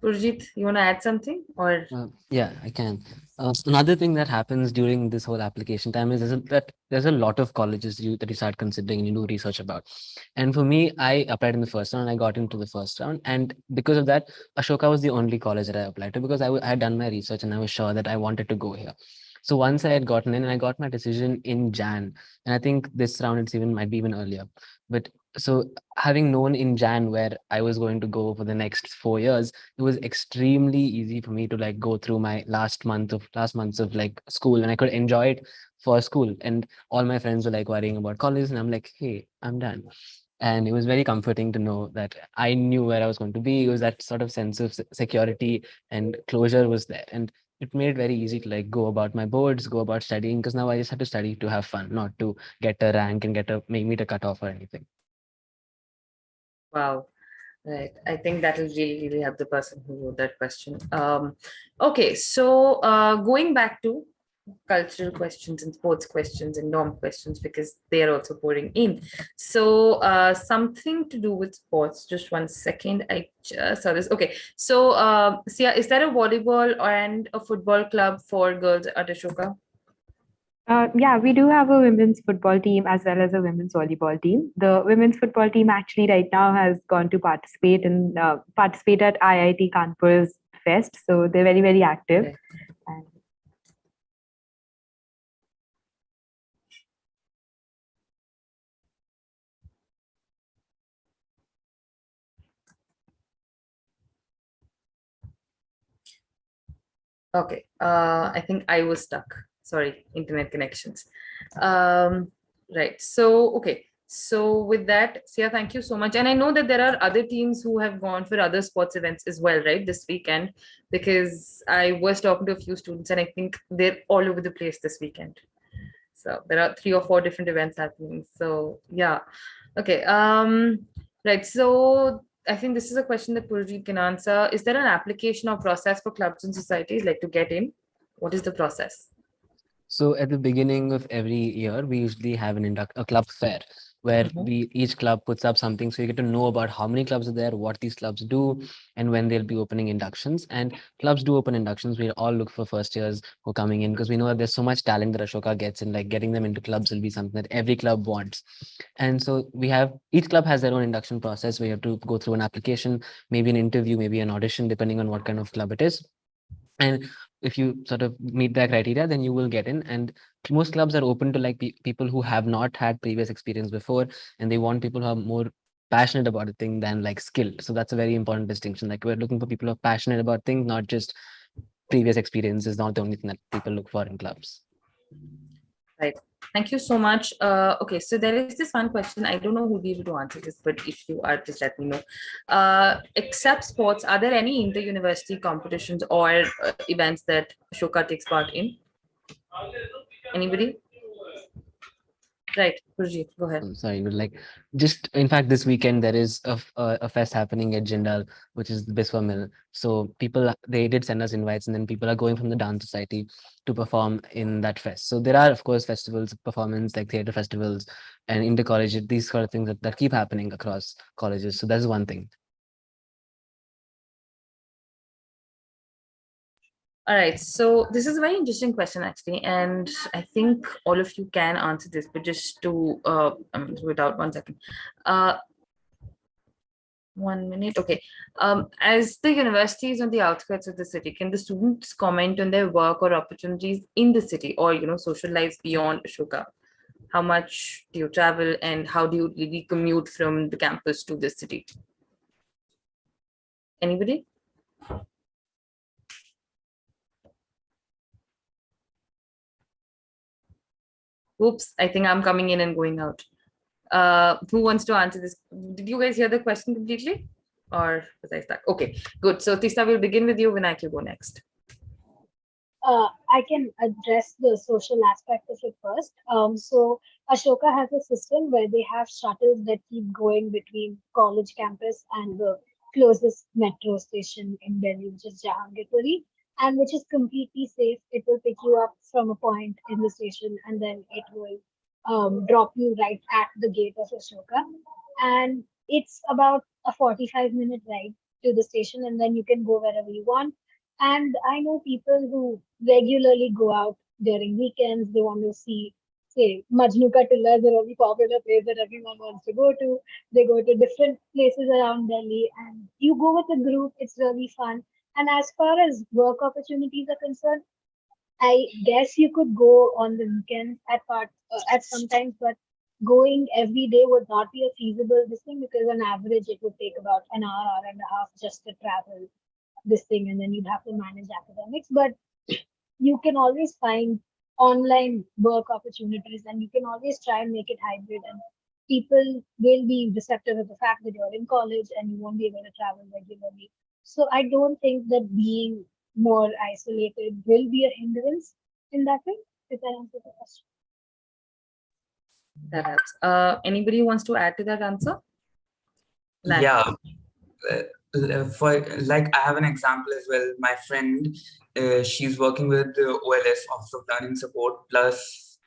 A: Purjit, you want to add something or?
D: Yeah, I can. Another thing that happens during this whole application time is that there's a lot of colleges that you start considering and you do research about. And for me, I applied in the first round. I got into the first round, and because of that, Ashoka was the only college that I applied to because I had done my research and I was sure that I wanted to go here. So once I had gotten in, and I got my decision in Jan, and I think this round it's even might be even earlier. But so having known in Jan where I was going to go for the next 4 years, it was extremely easy for me to like go through my last months of like school, and I could enjoy it for school. And all my friends were like worrying about college, and I'm like, hey, I'm done. And it was very comforting to know that I knew where I was going to be. It was that sort of sense of security and closure was there. And it made it very easy to like go about my boards, go about studying, because now I just had to study to have fun, not to get a rank and make me to cut off or anything.
A: Wow. Right. I think that will really, really help the person who wrote that question. Okay. So going back to cultural questions and sports questions and norm questions, because they are also pouring in. So something to do with sports. Just 1 second. I just saw this. Okay. So Sia, is there a volleyball and a football club for girls at Ashoka?
C: Yeah, we do have a women's football team as well as a women's volleyball team. The women's football team actually right now has gone to participate at IIT Kanpur's fest, so they're very, very active.
A: Okay.
C: And
A: Okay. I think I was stuck. Sorry, internet connections. Right. So, okay. So with that, Sia, thank you so much. And I know that there are other teams who have gone for other sports events as well, right, this weekend, because I was talking to a few students and I think they're all over the place this weekend. So there are 3 or 4 different events happening. So yeah. Okay. Right. So I think this is a question that Purjit can answer. Is there an application or process for clubs and societies like to get in? What is the process?
D: So at the beginning of every year, we usually have a club fair where each club puts up something. So you get to know about how many clubs are there, what these clubs do, and when they'll be opening inductions. And clubs do open inductions. We all look for first years who are coming in because we know that there's so much talent that Ashoka gets in. Like getting them into clubs will be something that every club wants. And so each club has their own induction process where you have to go through an application, maybe an interview, maybe an audition, depending on what kind of club it is. And if you sort of meet that criteria, then you will get in. And most clubs are open to like people who have not had previous experience before, and they want people who are more passionate about a thing than like skilled. So that's a very important distinction. Like we're looking for people who are passionate about things, not just previous experience is not the only thing that people look for in clubs.
A: Right. Thank you so much. Okay, so there is this one question. I don't know who'll be able to answer this, but if you are, just let me know. Except sports, are there any inter-university competitions or events that Ashoka takes part in? Anybody? Right, Purjit, go ahead.
D: I'm sorry, but like just in fact, this weekend there is a fest happening at Jindal, which is the Biswa Mill. So people they did send us invites, and then people are going from the dance society to perform in that fest. So there are of course festivals, performance like theater festivals and inter college, these sort of things that keep happening across colleges. So that's one thing.
A: All right, so this is a very interesting question actually, and I think all of you can answer this, but just to without 1 second. 1 minute. Okay. As the university is on the outskirts of the city, can the students comment on their work or opportunities in the city, or social lives beyond Ashoka? How much do you travel, and how do you really commute from the campus to the city? Anybody? Oops, I think I'm coming in and going out. Who wants to answer this? Did you guys hear the question completely? Or was I stuck? Okay, good. So Tista, we'll begin with you. Vinayak, you go next.
E: I can address the social aspect of it first. So Ashoka has a system where they have shuttles that keep going between college campus and the closest metro station in Delhi, which is Jahangirpuri, and which is completely safe. It will pick you up from a point in the station, and then it will drop you right at the gate of Ashoka. And it's about a 45-minute ride to the station, and then you can go wherever you want. And I know people who regularly go out during weekends. They want to see, say, Majnu Ka Tilla is a really popular place that everyone wants to go to. They go to different places around Delhi, and you go with a group. It's really fun. And as far as work opportunities are concerned, I guess you could go on the weekends at sometimes, but going every day would not be a feasible this thing because on average it would take about an hour, hour and a half just to travel this thing, and then you'd have to manage academics. But you can always find online work opportunities, and you can always try and make it hybrid. And people will be receptive of the fact that you're in college and you won't be able to travel regularly. So I don't think that being more isolated will be a hindrance in that way. If that answers the question.
A: That helps. Anybody who wants to add to that answer? Nat.
B: Yeah. For like, I have an example as well. My friend, she's working with the OLS, Office of Learning Support, plus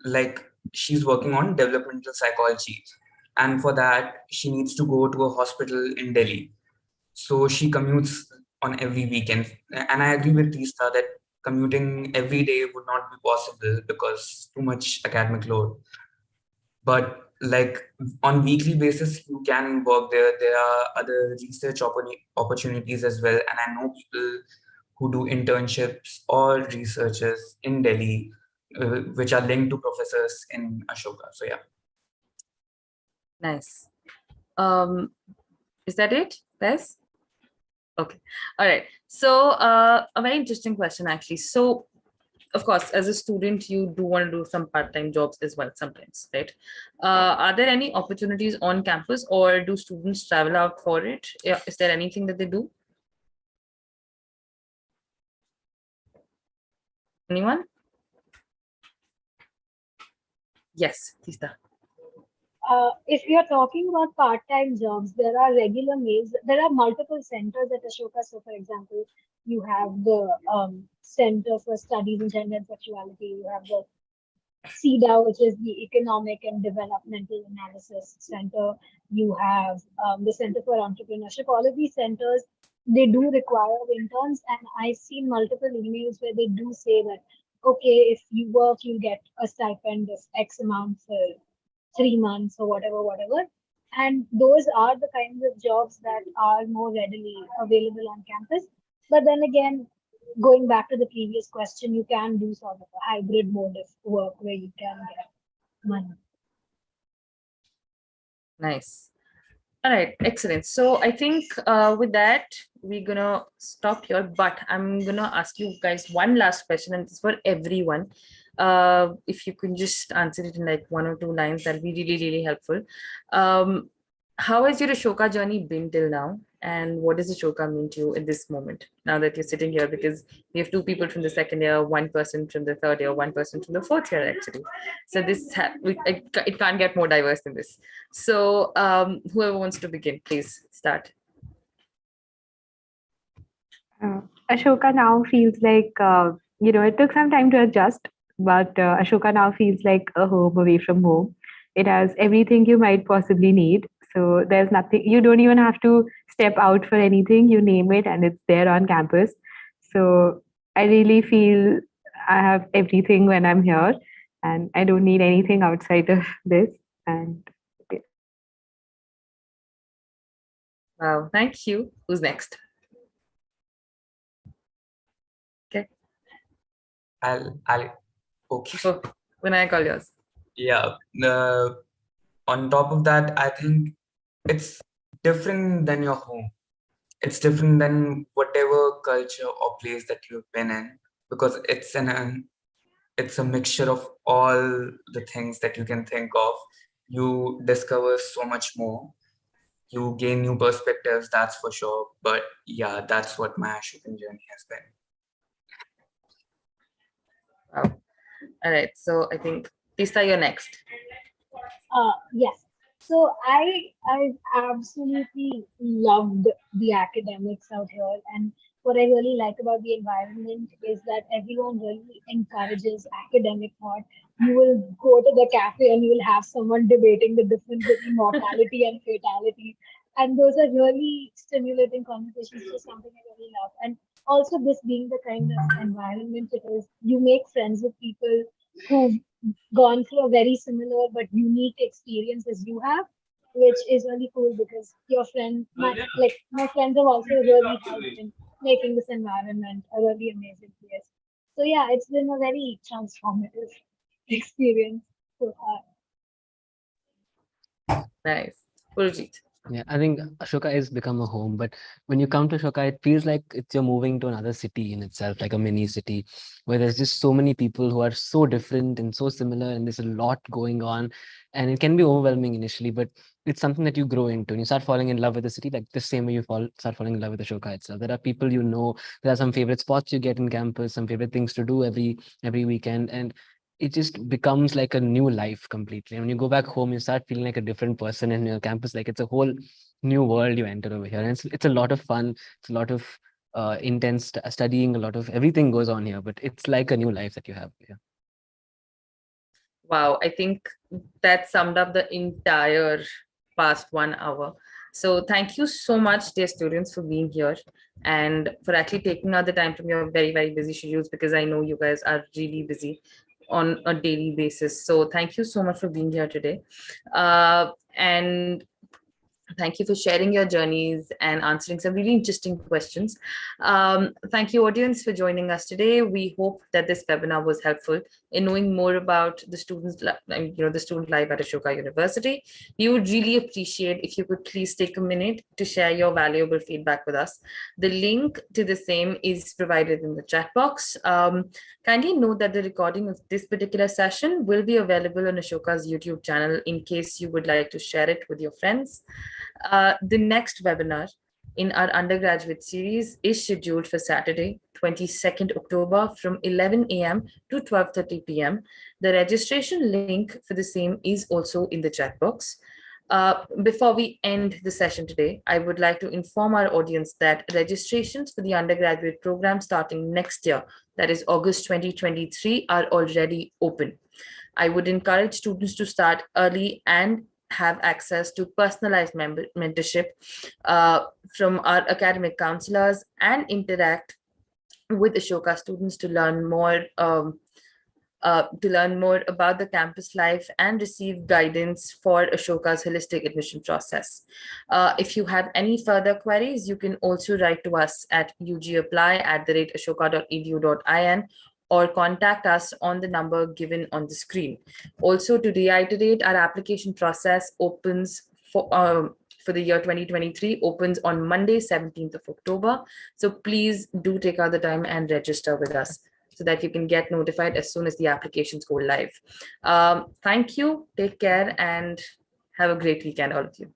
B: like she's working on developmental psychology, and for that she needs to go to a hospital in Delhi. So she commutes on every weekend, and I agree with Tista that commuting every day would not be possible because too much academic load. But like on weekly basis you can work there. There are other research opportunities as well, and I know people who do internships or researches in Delhi, which are linked to professors in Ashoka. So yeah.
A: Nice. Is that it, guys? Okay. All right. So a very interesting question, actually. So of course, as a student, you do want to do some part-time jobs as well sometimes, right? Are there any opportunities on campus, or do students travel out for it? Yeah, is there anything that they do? Anyone? Yes, Tista.
E: If you're talking about part-time jobs, there are regular meals. There are multiple centers at Ashoka. So, for example, you have the Center for Studies in Gender and Sexuality. You have the CEDA, which is the Economic and Developmental Analysis Center. You have the Center for Entrepreneurship. All of these centers, they do require interns, and I've seen multiple emails where they do say that, okay, if you work, you'll get a stipend of X amount for 3 months or whatever. And those are the kinds of jobs that are more readily available on campus. But then again, going back to the previous question, you can do sort of a hybrid mode of work where you can get money.
A: Nice. All right, excellent. So I think with that, we're gonna stop here, but I'm gonna ask you guys one last question, and it's for everyone. If you can just answer it in like 1 or 2 lines, that'll be really, really helpful. How has your Ashoka journey been till now? And what does Ashoka mean to you at this moment, now that you're sitting here? Because we have 2 people from the second year, 1 person from the third year, 1 person from the fourth year, actually. So this it can't get more diverse than this. So whoever wants to begin, please start.
C: Ashoka now feels like, it took some time to adjust, but Ashoka now feels like a home away from home. It has everything you might possibly need. So there's nothing, you don't even have to step out for anything. You name it and it's there on campus. So I really feel I have everything when I'm here, and I don't need anything outside of this. And
A: Wow, thank you. Who's next? Okay.
B: I'll okay.
A: So when I call yours.
B: Yeah. On top of that, I think it's different than your home. It's different than whatever culture or place that you've been in, because it's a mixture of all the things that you can think of. You discover so much more. You gain new perspectives, that's for sure. But yeah, that's what my Ashokan journey has been.
A: Wow. All right. So I think Tista, you're next.
E: Yes. So I absolutely loved the academics out here, and what I really like about the environment is that everyone really encourages academic thought. You will go to the cafe and you will have someone debating the difference between mortality and fatality, and those are really stimulating conversations. Just something I really love, and also this being the kind of environment it is, you make friends with people who gone through a very similar but unique experience as you have, which is really cool because your friend, my friends have also really helped in making this environment a really amazing place. So yeah, it's been a very transformative experience so far.
A: Nice. Purjit.
D: Yeah, I think Ashoka has become a home, but when you come to Ashoka, it feels like you're moving to another city in itself, like a mini city, where there's just so many people who are so different and so similar, and there's a lot going on, and it can be overwhelming initially, but it's something that you grow into, and you start falling in love with the city, like the same way you start falling in love with Ashoka itself. There are people you know, there are some favorite spots you get in campus, some favorite things to do every weekend, and it just becomes like a new life completely. When you go back home, you start feeling like a different person in your campus. Like it's a whole new world you enter over here. And it's a lot of fun. It's a lot of intense studying. A lot of everything goes on here, but it's like a new life that you have here.
A: Wow. I think that summed up the entire past 1 hour. So thank you so much, dear students, for being here and for actually taking out the time from your very, very busy schedules, because I know you guys are really busy on a daily basis. So thank you so much for being here today. And thank you for sharing your journeys and answering some really interesting questions. Thank you, audience, for joining us today. We hope that this webinar was helpful in knowing more about the the student life at Ashoka University. We would really appreciate if you could please take a minute to share your valuable feedback with us. The link to the same is provided in the chat box. Kindly note that the recording of this particular session will be available on Ashoka's YouTube channel in case you would like to share it with your friends. The next webinar in our undergraduate series is scheduled for Saturday, 22nd October from 11 a.m. to 12:30 p.m. The registration link for the same is also in the chat box. Before we end the session today, I would like to inform our audience that registrations for the undergraduate program starting next year, that is August 2023, are already open. I would encourage students to start early and have access to personalized mentorship from our academic counselors and interact with Ashoka students to learn more about the campus life and receive guidance for Ashoka's holistic admission process. If you have any further queries, you can also write to us at ugapply@ashoka.edu.in or contact us on the number given on the screen. Also, to reiterate, our application process opens for the year 2023 opens on Monday, 17th of October. So please do take out the time and register with us so that you can get notified as soon as the applications go live. Thank you, take care, and have a great weekend, all of you.